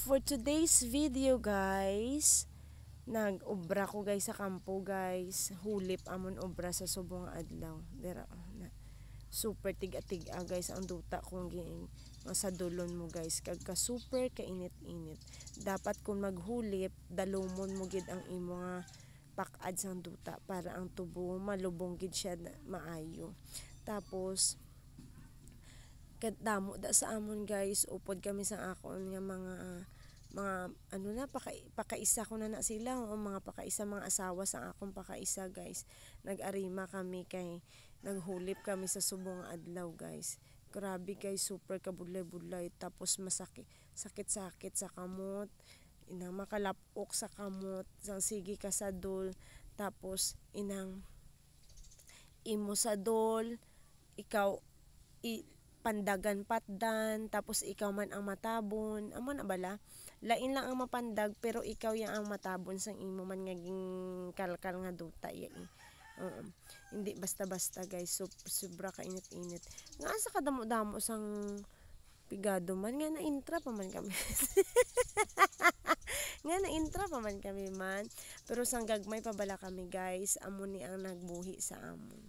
For today's video guys, nag-obra ko guys sa kampo guys. Hulip amon obra sa subong adlaw. Dira na. Super tiga-tiga guys ang duta kung sa dulon mo guys. Kagka super kainit-init. Dapat kung maghulip, dalumon mo gid ang imo nga pakad sang duta para ang tubo malubong gid siya maayo. Tapos damo da sa amon guys, upod kami sa akon nga mga ano na pakaisa ko na sila o mga pakaisa mga asawa sa akong pakaisa guys. Nag-arima kami kay naghulip kami sa subong adlaw guys. Grabe guys, super kabulay-bulay tapos sakit sa kamot. Inang makalapok sa kamot, sang sige ka sa dol, tapos inang imo sa dol, ikaw pandagan patdan, tapos ikaw man ang matabon. Amo na bala, lain lang ang mapandag pero ikaw yang ang matabon sang imo man ngaging kalkal nga duta ya. Hindi basta-basta guys, sobra ka init-init. Nga sa kadamo-damo sang pigado man nga na-intra pa man kami. Nga na-intra pa man kami man. Pero sang gagmay pa bala kami guys, amo ni ang nagbuhi sa amon.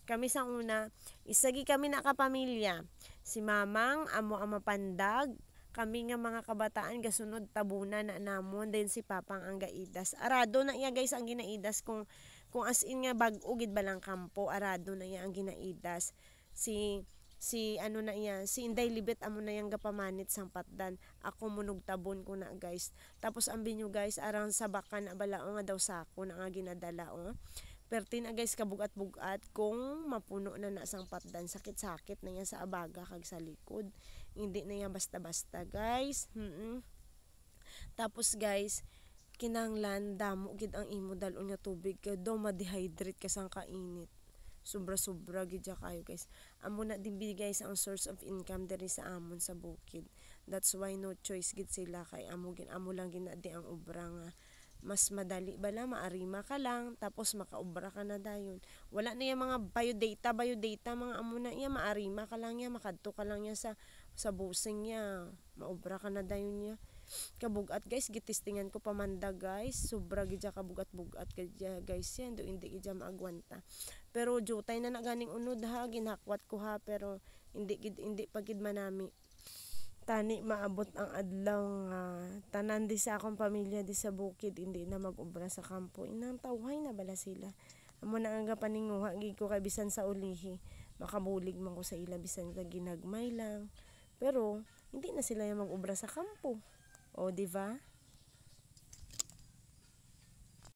Kami sa una, isagi kami nakapamilya. Si mamang, amo ang mapandag. Kami nga mga kabataan, gasunod tabunan na namon. Then si papang ang gaidas. Arado na iya guys ang ginaidas. Kung as in nga bag-o gid balang kampo, arado na iya ang ginaidas. Si ano na iya, si Inday Libet amo na yang gapamanit sang patdan. Ako munog tabon ko na guys. Tapos ang binyo guys, arang sabakan na balao nga daw sako na nga ginadala o. Perti na guys kabugat-bugat kung mapuno na sang patdan, sakit-sakit na yan sa abaga kag sa likod. Hindi na yan basta-basta guys. Tapos guys, kinanglan damo gid ang imo dalon nga tubig kay do ma-dehydrate ka sang kainit. Sobra-sobra gid kayo guys. Amo na din guys ang source of income diri sa amon sa bukid. That's why no choice gid sila kay amo lang ginadi ang obra nga mas madali bala, maarima ka lang tapos makaobra ka na dayon. Wala na yung mga biodata mga amo na iya, maarima ka lang ya, makadto ka lang ya sa busing ya, maobra ka na dayon ya. Kabugat guys, gitistingan ko pamanda guys, sobra gidya kabugat-bugat gidya guys yan, do hindi gidya maagwanta. Pero jutay na ganing unod ha, ginakwat ko ha, pero hindi pagid manami. Tani maabot ang adlaw nga tanan di sa akong pamilya di sa bukid hindi na mag-obra sa kampo. Inang tawhay na bala sila. Amo na nga paninguha gid ko kay bisan sa ulihi. Makabulig man ko sa ila bisan sa ginagmay lang. Pero hindi na sila yung mag-obra sa kampo. O di ba?